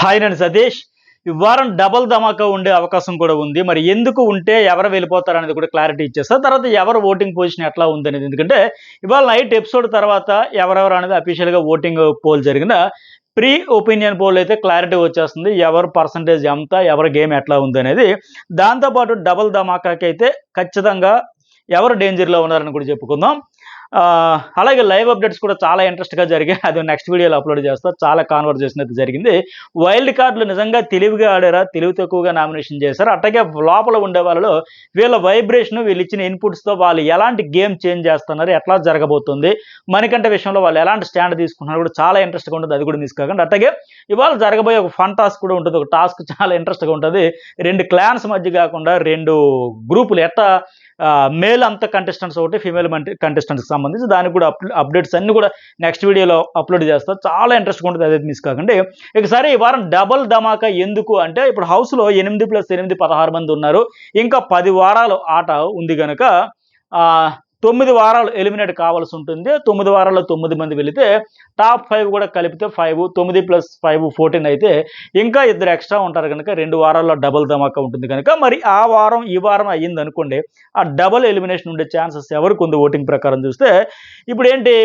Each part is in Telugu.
హాయ్ నేను సతీష్. ఈ వారం డబుల్ ధమాకా ఉండే అవకాశం కూడా ఉంది. మరి ఎందుకు ఉంటే ఎవరు వెళ్ళిపోతారు అనేది కూడా క్లారిటీ ఇచ్చేస్తా. తర్వాత ఎవరు ఓటింగ్ పొజిషన్ ఎట్లా ఉందనేది. ఎందుకంటే ఇవాళ నైట్ ఎపిసోడ్ తర్వాత ఎవరెవరు అనేది అఫీషియల్‌గా ఓటింగ్ పోల్ జరిగిన ప్రీ ఒపీనియన్ పోల్ అయితే క్లారిటీ వచ్చేస్తుంది. ఎవరు పర్సెంటేజ్ ఎంత, ఎవరి గేమ్ ఎట్లా ఉందనేది. దాంతో పాటు డబుల్ ధమాకాకైతే ఖచ్చితంగా ఎవరు డేంజర్‌లో ఉన్నారని కూడా చెప్పుకుందాం. అలాగే లైవ్ అప్డేట్స్ కూడా చాలా ఇంట్రెస్ట్‌గా జరిగాయి. అది నెక్స్ట్ వీడియోలో అప్లోడ్ చేస్తా. చాలా కాన్వర్జేషన్ అయితే జరిగింది. వైల్డ్ కార్డ్‌లు నిజంగా తెలివిగా ఆడారా? తెలివి తక్కువగా నామినేషన్ చేశారా? అట్లాగే లోపల ఉండే వాళ్ళలో వీళ్ళ వైబ్రేషన్, వీళ్ళిచ్చిన ఇన్‌పుట్స్‌తో వాళ్ళు ఎలాంటి గేమ్ చేంజ్ చేస్తున్నారు? ఎట్లా జరగబోతుంది? మణికంఠ విషయంలో వాళ్ళు ఎలాంటి స్టాండ్ తీసుకుంటున్నారు కూడా చాలా ఇంట్రెస్ట్‌గా ఉంటుంది. అది కూడా మిస్ కాకండి. అట్లాగే ఇవాళ జరగబోయే ఒక ఫన్ టాస్క్ కూడా ఉంటుంది. ఒక టాస్క్ చాలా ఇంట్రెస్ట్‌గా ఉంటది. 2 క్లాన్స్ మధ్య కాకుండా 2 గ్రూపులు ఎట్టా మేల్ అంత కంటెస్టెంట్స్ ఒకటి, ఫీమేల్ కంటెస్టెంట్స్‌కి సంబంధించి దానికి కూడా అప్డేట్స్ అన్నీ కూడా నెక్స్ట్ వీడియోలో అప్లోడ్ చేస్తా. చాలా ఇంట్రెస్ట్‌గా ఉంటుంది. అదైతే మిస్ కాకండి. ఇక సరే, ఈ వారం డబుల్ ధమాకా ఎందుకు అంటే ఇప్పుడు హౌస్‌లో 8+8 16 మంది ఉన్నారు. ఇంకా 10 వారాలు ఆట ఉంది గనక 9 వారాలు ఎలిమినేట్ కావాల్సి ఉంటుంది. 9 వారాల్లో 9 మంది వెళితే టాప్ 5 కూడా కలిపితే 5, 9+5 14 అయితే ఇంకా ఇద్దరు ఎక్స్ట్రా ఉంటారు కనుక 2 వారాల్లో డబుల్ ధమాకా ఉంటుంది కనుక మరి ఆ వారం ఈ వారం అయ్యింది అనుకోండి, ఆ డబుల్ ఎలిమినేషన్ ఉండే ఛాన్సెస్ ఎవరికి ఉంది ఓటింగ్ ప్రకారం చూస్తే ఇప్పుడు ఏంటి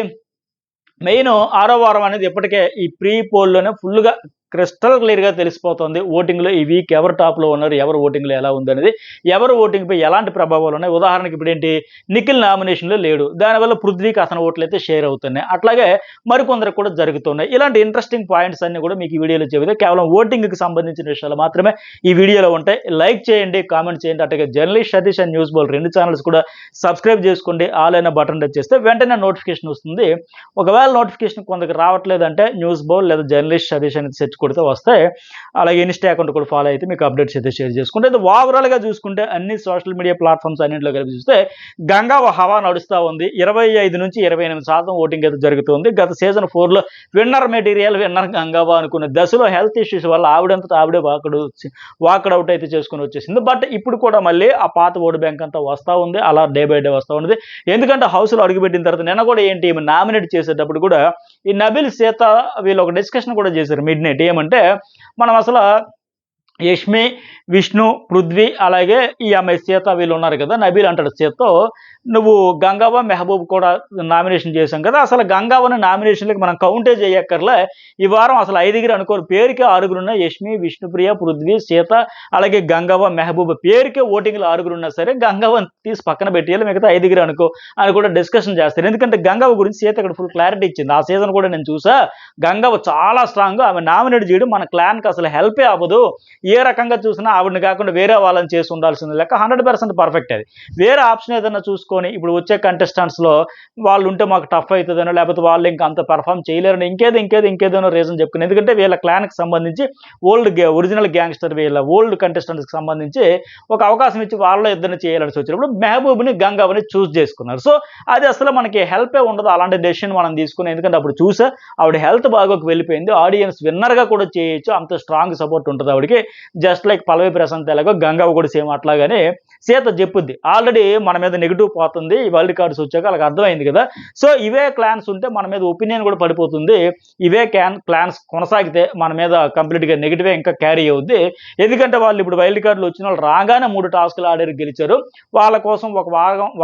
మెయిన్ 6వ వారం అనేది ఇప్పటికే ఈ ప్రీ పోల్లోనే ఫుల్గా క్రిస్టల్ క్లియర్గా తెలిసిపోతుంది. ఓటింగ్లో ఈ వీక్ ఎవరు టాప్లో ఉన్నారు, ఎవరు ఓటింగ్లో ఎలా ఉందనేది, ఎవరు ఓటింగ్పై ఎలాంటి ప్రభావాలు ఉన్నాయి. ఉదాహరణకి ఇప్పుడు ఏంటి, నిఖిల్ నామినేషన్లో లేడు, దానివల్ల పృథ్వీకి అతని ఓట్లు అయితే షేర్ అవుతున్నాయి. అట్లాగే మరికొందరికి కూడా జరుగుతున్నాయి. ఇలాంటి ఇంట్రెస్టింగ్ పాయింట్స్ అన్ని కూడా మీకు ఈ వీడియోలో చెబితే కేవలం ఓటింగ్కి సంబంధించిన విషయాలు మాత్రమే ఈ వీడియోలో ఉంటాయి. లైక్ చేయండి, కామెంట్ చేయండి. అట్లాగే journalist Satish and news Bol 2 channels కూడా సబ్స్క్రైబ్ చేసుకోండి. ఆల్ అయిన బటన్ టచ్ చేస్తే వెంటనే నోటిఫికేషన్ వస్తుంది. ఒకవేళ నోటిఫికేషన్ కొందరికి రావట్లేదంటే న్యూస్ బోల్ లేదా జర్నలిస్ట్ సతీష్ అనేది సెర్చ్ కొడితే వస్తాయి. అలాగే ఇన్స్టా అకౌంట్ కూడా ఫాలో అయితే మీకు అప్డేట్స్ అయితే షేర్ చేసుకుంటే, ఓవరాల్గా చూసుకుంటే అన్ని సోషల్ మీడియా ప్లాట్ఫామ్స్ అన్నింటిలో కలిపి చూస్తే గంగా హవా నడుస్తూ ఉంది. 25 నుంచి 28% ఓటింగ్ అయితే జరుగుతుంది. గత సీజన్ 4లో విన్నర్ మెటీరియల్, విన్నర్ గంగావా అనుకున్న దశలో హెల్త్ ఇష్యూస్ వల్ల ఆవిడంతా ఆవిడే వాకడౌట్ అయితే చేసుకుని వచ్చేసింది. బట్ ఇప్పుడు కూడా మళ్ళీ ఆ పాత ఓటు బ్యాంక్ అంతా వస్తూ ఉంది. అలా డే బై డే వస్తూ ఉంది. ఎందుకంటే హౌస్లో అడుగుపెట్టిన తర్వాత నిన్న కూడా ఏంటి నామినేట్ చేసేటప్పుడు కూడా ఈ నబిల్ సీత వీళ్ళు ఒక డిస్కషన్ కూడా చేశారు మిడ్ నైట్. ఏమంటే మనం అసలు యష్మి, విష్ణు, పృథ్వీ అలాగే ఈ అమ్మాయి సీత వీళ్ళు ఉన్నారు కదా. నబీల్ అంటాడు సీతతో, నువ్వు గంగావా మెహబూబ్ కూడా నామినేషన్ చేశాం కదా, అసలు గంగావాని నామినేషన్లకి మనం కౌంటే చేయక్కర్లే. ఈ వారం అసలు 5 అనుకోరు, పేరుకే 6 ఉన్నాయి. యష్మి, విష్ణుప్రియ, పృథ్వీ, సీత అలాగే గంగావా మెహబూబ్ పేరుకే ఓటింగ్లో 6 ఉన్నా సరే గంగావాని తీసి పక్కన పెట్టేయాలి, మిగతా 5 అనుకో అని కూడా డిస్కషన్ చేస్తారు. ఎందుకంటే గంగావ గురించి సీత ఇక్కడ ఫుల్ క్లారిటీ ఇచ్చింది. ఆ సీజన్ కూడా నేను చూసా, గంగావ చాలా స్ట్రాంగ్, ఆమె నామినేట్ చేయడం మన క్లాన్కి అసలు హెల్పే అవ్వదు. ఏ రకంగా చూసినా ఆవిడని కాకుండా వేరే వాళ్ళని చేసి ఉండాల్సింది లెక్క 100% పర్ఫెక్ట్. అది వేరే ఆప్షన్ ఏదైనా చూసుకొని ఇప్పుడు వచ్చే కంటెస్టెంట్స్లో వాళ్ళు ఉంటే మాకు టఫ్ అవుతుందనో, లేకపోతే వాళ్ళు ఇంకా అంత పర్ఫామ్ చేయలేరని ఇంకేదైనా రీజన్ చెప్పుకుని. ఎందుకంటే వీళ్ళ క్లాన్కి సంబంధించి ఒరిజినల్ గ్యాంగ్స్టర్ వీళ్ళ ఓల్డ్ కంటెస్టెంట్స్కి సంబంధించి ఒక అవకాశం ఇచ్చి వాళ్ళలో ఇద్దరిని చేయాల్సి వచ్చినప్పుడు మెహబూబ్ని గంగావని చూస్ చేసుకున్నారు. సో అది అసలు మనకి హెల్పే ఉండదు అలాంటి డెసిషన్ మనం తీసుకుని. ఎందుకంటే అప్పుడు చూసా ఆవిడ హెల్త్ బాగోకి వెళ్ళిపోయింది. ఆడియన్స్ విన్నర్గా కూడా చేయొచ్చు, అంత స్ట్రాంగ్ సపోర్ట్ ఉంటుంది ఆవిడకి. జస్ట్ లైక్ పల్లవి ప్రశాంత్ ఎలాగో గంగావ కూడా సేమ్ అట్లాగానే సీత చెప్పుద్ది. ఆల్రెడీ మన మీద నెగిటివ్ పోతుంది ఈ వరల్డ్ కార్డ్స్ వచ్చాక, అలాగ అర్థమైంది కదా. సో ఇవే క్లాన్స్ ఉంటే మన మీద ఒపీనియన్ కూడా పడిపోతుంది. ఇవే క్లాన్స్ కొనసాగితే మన మీద కంప్లీట్గా నెగిటివే ఇంకా క్యారీ అవుద్ది. ఎందుకంటే వాళ్ళు ఇప్పుడు వైల్డ్ కార్డులు వచ్చిన వాళ్ళు రాగానే 3 టాస్కులు ఆడారు, గెలిచారు. వాళ్ళ కోసం ఒక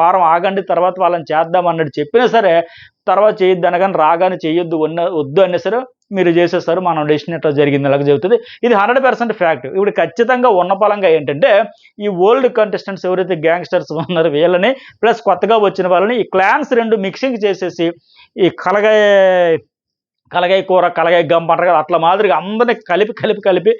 వారం ఆగండి, తర్వాత వాళ్ళని చేద్దాం అన్నట్టు చెప్పినా సరే తర్వాత చేయొద్దు అనగానే రాగానే చేయొద్దు వద్దు అన్నా సరే మీరు చేసేస్తారు. మనం డెసిషన్ ఎట్లా జరిగింది అలాగ చెబుతుంది. ఇది 100% ఫ్యాక్ట్. ఇప్పుడు ఖచ్చితంగా ఉన్న పలంగా ఏంటంటే ఈ ఓల్డ్ కంటెస్టెంట్స్ ఎవరైతే గ్యాంగ్స్టర్స్ ఉన్నారో వీళ్ళని ప్లస్ కొత్తగా వచ్చిన వాళ్ళని ఈ క్లాన్స్ 2 మిక్సింగ్ చేసేసి ఈ కలగాయ కూర కలగాయ గంప అంటారు కదా, అట్లా మాదిరిగా అందరినీ కలిపి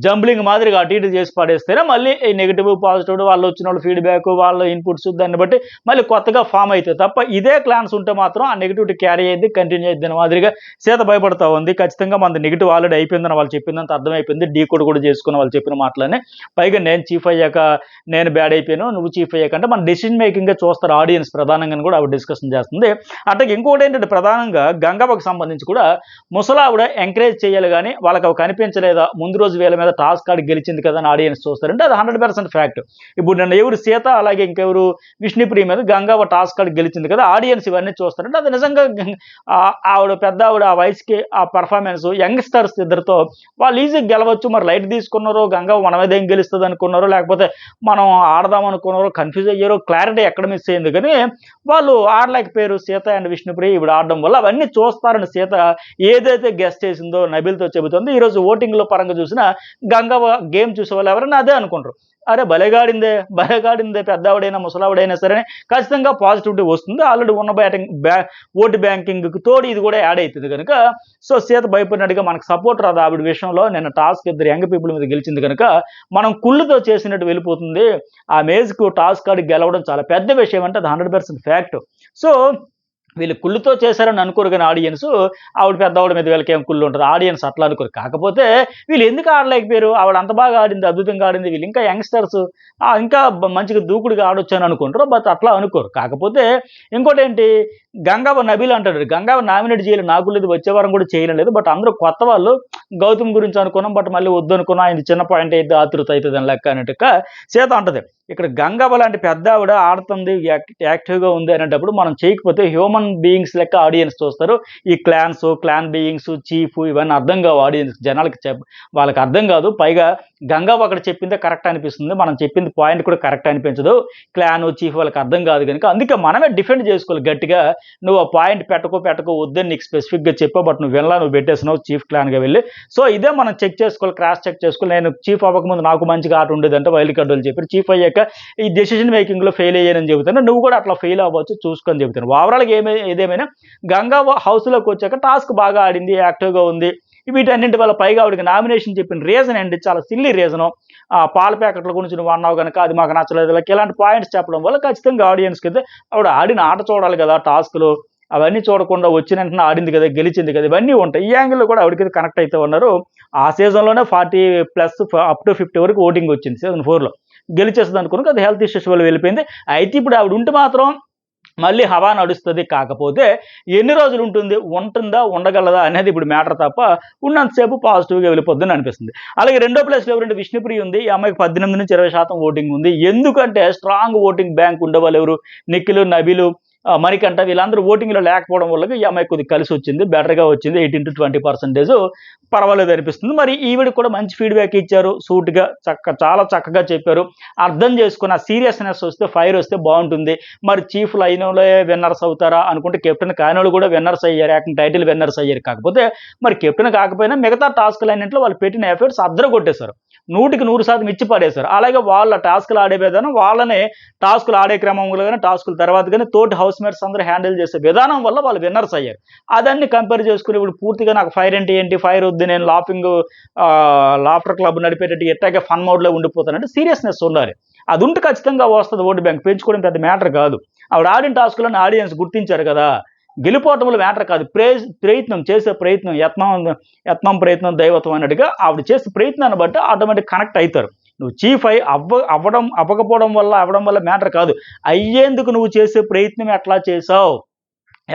జంబ్లింగ్ మాదిరిగా అటు ఇటు చేసి పడేస్తేనే మళ్ళీ ఈ నెగిటివ్ పాజిటివ్ వాళ్ళు వచ్చిన వాళ్ళు ఫీడ్బ్యాక్ వాళ్ళ ఇన్పుట్స్ దాన్ని బట్టి మళ్ళీ కొత్తగా ఫామ్ అవుతుంది తప్ప ఇదే క్లాన్స్ ఉంటే మాత్రం ఆ నెగిటివిటీ క్యారీ అయ్యింది, కంటిన్యూ అయ్యింది అని మాదిరిగా సీత భయపడతా ఉంది. ఖచ్చితంగా మన నెగిటివ్ ఆల్రెడీ అయిపోయిందని వాళ్ళు చెప్పిందంత అర్థమైపోయింది. డీ కూడా చేసుకున్న వాళ్ళు చెప్పిన మాటలనే. పైగా నేను చీఫ్ అయ్యాక నేను బ్యాడ్ అయిపోయాను, నువ్వు చీఫ్ అయ్యాక అంటే మన డెసిషన్ మేకింగ్గా చూస్తారు ఆడియన్స్ ప్రధానంగా కూడా ఆవిడ డిస్కషన్ చేస్తుంది. అట్లాగే ఇంకోటి ఏంటంటే ప్రధానంగా గంగవ్వ గంగవ్వకు సంబంధించి కూడా ముసలావిడ ఎంకరేజ్ చేయాలి కానీ వాళ్ళకి అవి కనిపించలేదా, ముందు రోజు వీళ్ళ మీద టాస్క్ ఆడి గెలిచింది కదా అని ఆడియన్స్ చూస్తారంటే అది 100% ఫ్యాక్ట్. ఇప్పుడు నన్ను ఎవరు సీత అలాగే ఇంకెవరు విష్ణుప్రియ మీద గంగవ్వ టాస్క్ ఆడి గెలిచింది కదా, ఆడియన్స్ ఇవన్నీ చూస్తారంటే అది నిజంగా ఆవిడ పెద్ద ఆవిడ ఆ వయసుకి ఆ పర్ఫార్మెన్స్ యంగ్స్టర్స్ ఇద్దరితో వాళ్ళు ఈజీగా గెలవచ్చు. మరి లైట్ తీసుకున్నారో, గంగవ్వ మన మీద ఏం గెలుస్తుంది అనుకున్నారో, లేకపోతే మనం ఆడదాం అనుకున్నారో, కన్ఫ్యూజ్ అయ్యారో, క్లారిటీ ఎక్కడ మిస్ అయింది కానీ వాళ్ళు ఆడలేకపోయారు. సీత అండ్ విష్ణుప్రియ ఇప్పుడు ఆడడం వల్ల అవన్నీ చూస్తారని సీత ఏదైతే గెస్ట్ చేసిందో నబిల్తో చెబుతుంది. ఈరోజు ఓటింగ్లో పరంగా చూసినా గంగవ్వ గేమ్ చూసే వాళ్ళు ఎవరైనా అదే అనుకుంటారు, అరే భలేగాడిందే పెద్ద ఆవిడైనా ముసలావిడైనా సరే ఖచ్చితంగా పాజిటివిటీ వస్తుంది. ఆల్రెడీ ఉన్న ఓటు బ్యాంకింగ్కి తోడు ఇది కూడా యాడ్ అవుతుంది కనుక సో సీత భయపడినట్టుగా మనకు సపోర్ట్ రాదు ఆవిడ విషయంలో. నిన్న టాస్క్ ఇద్దరు యంగ్ పీపుల్ మీద గెలిచింది కనుక మనం కుళ్ళుతో చేసినట్టు వెళ్ళిపోతుంది. ఆ మేజ్కు టాస్క్ ఆడి గెలవడం చాలా పెద్ద విషయం అంటే అది 100% ఫ్యాక్ట్. సో వీళ్ళు కుళ్ళుతో చేశారని అనుకోరు కానీ ఆడియన్స్ ఆవిడ పెద్దవాడి మీద వీళ్ళకి ఏం కుళ్ళు ఉంటుంది, ఆడియన్స్ అట్లా అనుకోరు. కాకపోతే వీళ్ళు ఎందుకు ఆడలేకపోయారు, ఆవిడ అంత బాగా ఆడింది, అద్భుతంగా ఆడింది, వీళ్ళు ఇంకా యంగ్స్టర్స్ ఇంకా మంచిగా దూకుడుగా ఆడొచ్చు అని అనుకుంటారు. బట్ అట్లా అనుకోరు. కాకపోతే ఇంకోటి ఏంటి, గంగవ్వ నబీల్ అంటాడు, గంగవ్వ నామినేట్ చేయలేదు, నాకు లేదు, వచ్చే వారం కూడా చేయలేదు. బట్ అందరూ కొత్త వాళ్ళు, గౌతమ్ గురించి అనుకున్నాం బట్ మళ్ళీ వద్దు అనుకున్నాం, ఆయన చిన్న పాయింట్ అయితే ఆతృత అవుతుంది అని లెక్క అన్నట్టుగా సీత అంటది. ఇక్కడ గంగవ్వ లాంటి పెద్ద ఆవిడ ఆడుతుంది, యాక్టివ్గా ఉంది అనేటప్పుడు మనం చేయకపోతే హ్యూమన్ బీయింగ్స్ లెక్క ఆడియన్స్ చూస్తారు. ఈ క్లాన్ బీయింగ్స్, చీఫ్ ఇవన్నీ అర్థం కావు ఆడియన్స్, జనాలకి వాళ్ళకి అర్థం కాదు. పైగా గంగవ్వ అక్కడ చెప్పిందే కరెక్ట్ అనిపిస్తుంది, మనం చెప్పింది పాయింట్ కూడా కరెక్ట్ అనిపించదు. క్లాన్ చీఫ్ వాళ్ళకి అర్థం కాదు కనుక అందుకే మనమే డిఫెండ్ చేసుకోవాలి గట్టిగా. నువ్వు ఆ పాయింట్ పెట్టకో వద్దని నీకు స్పెసిఫిక్గా చెప్పావు, బట్ నువ్వు నువ్వు పెట్టేసినావు చీఫ్ క్లాన్గా వెళ్ళి. సో ఇదే మనం చెక్ చేసుకోవాలి, క్రాస్ చెక్ చేసుకోవాలి. నేను చీఫ్ అవ్వకముందు నాకు మంచిగా ఆట ఉండేదంటే వైల్డ్ కార్డు వాళ్ళు చెప్పారు, చీఫ్ అయ్యాక ఈ డెసిషన్ మేకింగ్లో ఫెయిల్ అయ్యానని చెబుతాను, నువ్వు కూడా అట్లా ఫెయిల్ అవ్వచ్చు చూసుకొని చెబుతాను. ఓవరాల్గా ఏదేమైనా గంగవ్వ హౌస్లోకి వచ్చాక టాస్క్ బాగా ఆడింది, యాక్టివ్గా ఉంది. వీటన్నింటి వల్ల పైగా ఆవిడకి నామినేషన్ చెప్పిన రీజన్ ఏంటి, చాలా సిల్లీ రీజను. పాల ప్యాకెట్ల గురించి నువ్వు అన్నావు కనుక అది మాకు నచ్చలేదు, ఇలాంటి పాయింట్స్ చెప్పడం వల్ల ఖచ్చితంగా ఆడియన్స్కి అయితే ఆవిడ ఆడిన ఆట చూడాలి కదా, టాస్క్లు అవన్నీ చూడకుండా వచ్చిన వెంటనే ఆడింది కదా, గెలిచింది కదా, ఇవన్నీ ఉంటాయి. ఈ యాంగిల్లో కూడా ఆవిడకి కనెక్ట్ అయితే ఉన్నారు. ఆ సీజన్లోనే 40+ అప్ టు 50 వరకు ఓటింగ్ వచ్చింది సీజన్ 4లో, గెలిచేస్తుంది అనుకున్నాక అది హెల్త్ ఇష్యూస్ వల్ల వెళ్ళిపోయింది. అయితే ఇప్పుడు ఆవిడ ఉంటే మాత్రం మళ్ళీ హవా నడుస్తుంది. కాకపోతే ఎన్ని రోజులు ఉంటుందా ఉండగలదా అనేది ఇప్పుడు మ్యాటర్ తప్ప ఉన్నంతసేపు పాజిటివ్గా వెళ్ళిపోద్దని అనిపిస్తుంది. అలాగే రెండో ప్లేస్లో ఎవరంటే విష్ణుప్రియ ఉంది. ఈ అమ్మాయికి 18 నుంచి 20% ఓటింగ్ ఉంది. ఎందుకంటే స్ట్రాంగ్ ఓటింగ్ బ్యాంక్ ఉండేవాళ్ళు ఎవరు, నిఖిల్, నబీలు, మణికంఠ వీళ్ళందరూ ఓటింగ్లో లేకపోవడం వల్ల ఈ అమ్మాయి కొద్దిగా కలిసి వచ్చింది, బెటర్గా వచ్చింది. 18 to 20% పర్వాలేదు అనిపిస్తుంది. మరి ఈవిడ కూడా మంచి ఫీడ్బ్యాక్ ఇచ్చారు, సూట్గా చాలా చక్కగా చెప్పారు, అర్థం చేసుకున్న సీరియస్నెస్ వస్తే, ఫైర్ వస్తే బాగుంటుంది. మరి చీఫ్ లైన్లో విన్నర్స్ అవుతారా అనుకుంటే కెప్టెన్ కానివాళ్ళు కూడా విన్నర్స్ అయ్యారు, టైటిల్ విన్నర్స్ అయ్యారు. కాకపోతే మరి కెప్టెన్ కాకపోయినా మిగతా టాస్క్లు అన్నింటిలో వాళ్ళు పెట్టిన ఎఫర్ట్స్ అద్దరు కొట్టేశారు, 100% ఇచ్చి పడేశారు. అలాగే వాళ్ళ టాస్క్లు ఆడే విధానం, వాళ్ళనే టాస్కులు ఆడే క్రమంలో కానీ టాస్కుల తర్వాత కానీ తోటి హౌస్ మేట్స్ అందరూ హ్యాండిల్ చేసే విధానం వల్ల వాళ్ళు విన్నర్స్ అయ్యారు. అదన్నీ కంపేర్ చేసుకుని ఇప్పుడు పూర్తిగా నాకు ఫైర్ ఏంటి, ఫైర్ వద్దు, నేను లాఫ్టర్ క్లబ్ నడిపేటట్టు ఎట్టాగే ఫన్ మోడ్లో ఉండిపోతానంటే సీరియస్నెస్ ఉండాలి. అది ఉంటే ఖచ్చితంగా వస్తుంది. ఓటు బ్యాంక్ పెంచుకోవడం పెద్ద మ్యాటర్ కాదు. ఆవిడ ఆడిన టాస్కులను ఆడియన్స్ గుర్తించారు కదా, గెలిపోవటంలో మ్యాటర్ కాదు. ప్రయత్నం చేసే ప్రయత్నం, ప్రయత్నం దైవత్వం అన్నట్టుగా ఆవిడ చేసే ప్రయత్నాన్ని బట్టి ఆటోమేటిక్ కనెక్ట్ అవుతారు. నువ్వు చీఫ్ అవ్వకపోవడం వల్ల అవ్వడం వల్ల మ్యాటర్ కాదు, అయ్యేందుకు నువ్వు చేసే ప్రయత్నం ఎట్లా చేసావు,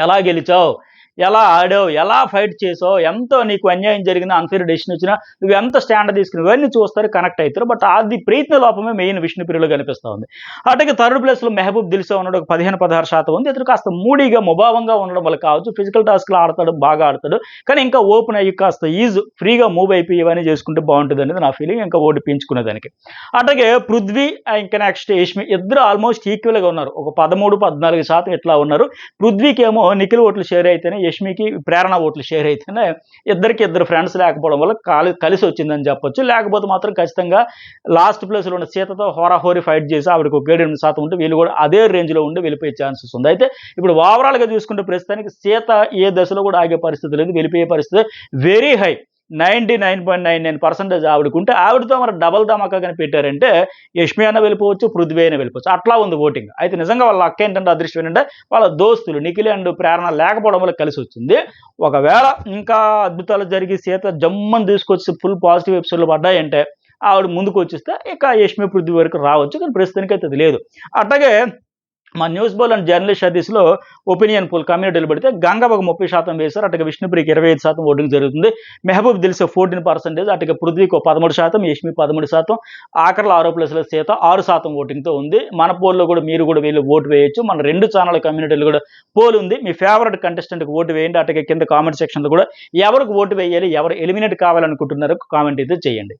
ఎలా గెలిచావు, ఎలా ఆడావు, ఎలా ఫైట్ చేసావు, ఎంతో నీకు అన్యాయం జరిగింది, అన్ఫేర్ డెసిషన్ వచ్చినా నువ్వు ఎంత స్టాండ్ తీసుకుని ఇవన్నీ చూస్తారు, కనెక్ట్ అవుతారు. బట్ అది ప్రయత్న లోపమే మెయిన్ విష్ణుప్రియలో కనిపిస్తూ ఉంది. అటుగా థర్డ్ ప్లేస్లో మెహబూబ్ దిల్సా ఉన్నాడు, ఒక 15-16% ఉంది. ఇతను కాస్త మూడీగా ముభావంగా ఉండడం వల్ల కావచ్చు, ఫిజికల్ టాస్క్లు ఆడతాడు, బాగా ఆడతాడు, కానీ ఇంకా ఓపెన్ అయ్యి కాస్త ఫ్రీగా మూవ్ అయిపోయి ఇవన్నీ చేసుకుంటే బాగుంటుంది అనేది నా ఫీలింగ్, ఇంకా ఓటు పెంచుకునేదానికి. అట్లాగే పృథ్వీ ఇంకా నెక్స్ట్ యష్మి ఇద్దరు ఆల్మోస్ట్ ఈక్వల్గా ఉన్నారు, ఒక 13-14% ఇట్లా ఉన్నారు. పృథ్వీకి ఏమో నిఖిల్ ఓట్లు షేర్ అయితేనే, యష్మికి ప్రేరణ ఓట్లు షేర్ అయితేనే ఇద్దరు ఫ్రెండ్స్ లేకపోవడం వల్ల కలిసి వచ్చిందని చెప్పొచ్చు. లేకపోతే మాత్రం ఖచ్చితంగా లాస్ట్ ప్లేస్లో ఉన్న సీతతో హోరాహోరీ ఫైట్ చేసి ఆవిడకి ఒక 7-8% ఉంటే వీళ్ళు కూడా అదే రేంజ్లో ఉండి వెళ్ళిపోయే ఛాన్సెస్ ఉంది. అయితే ఇప్పుడు ఓవరాల్గా చూసుకుంటే ప్రస్తుతానికి సీత ఏ దశలో కూడా ఆగే పరిస్థితి లేదు, వెళ్ళిపోయే పరిస్థితి వెరీ హై, 99.99% ఆవిడకుంటే. ఆవిడతో మరి డబల్ ధమాకా కానీ పెట్టారంటే యష్మి అయినా వెళ్ళిపోవచ్చు, పృథ్వీ అయినా వెళ్ళిపోవచ్చు, అట్లా ఉంది ఓటింగ్. అయితే నిజంగా వాళ్ళ అక్క ఏంటంటే అదృష్టం ఏంటంటే వాళ్ళ దోస్తులు నిఖిల్ అండ్ ప్రేరణ లేకపోవడం వల్ల కలిసి వచ్చింది. ఒకవేళ ఇంకా అద్భుతాలు జరిగి సీత జమ్మని తీసుకొచ్చి ఫుల్ పాజిటివ్ ఎపిసోడ్లు పడ్డాయంటే ఆవిడ ముందుకు వచ్చేస్తే ఇక యష్మి పృథ్వీ వరకు రావచ్చు, కానీ ప్రస్తుతానికి అయితే అది లేదు. అట్లాగే మా న్యూస్ బోల్ అండ్ జర్నలిస్ట్ సర్వీస్లో ఒపీనియన్ పోల్ కమ్యూనిటీలు పెడితే గంగవ్వకు 30% వేశారు, అటుగా విష్ణుప్రియకి 25% ఓటింగ్ జరుగుతుంది, మెహబూబ్ దిల్సే 14%, అటుగా పృథ్వీకి 13%, యష్మి 13%, ఆఖరిలో ఆరోప్లస్లో సీత 6% ఓటింగ్తో ఉంది. మన పోల్లో కూడా మీరు కూడా వెళ్ళి ఓటు వేయొచ్చు. మన 2 ఛానల్ కమ్యూనిటీలు కూడా పోల్ ఉంది. మీ ఫేవరెట్ కంటెస్టెంట్కి ఓటు వేయండి. అటుగా కింద కామెంట్ సెక్షన్లో కూడా ఎవరికి ఓటు వేయాలి, ఎవరు ఎలిమినేట్ కావాలనుకుంటున్నారో కామెంట్ అయితే చేయండి.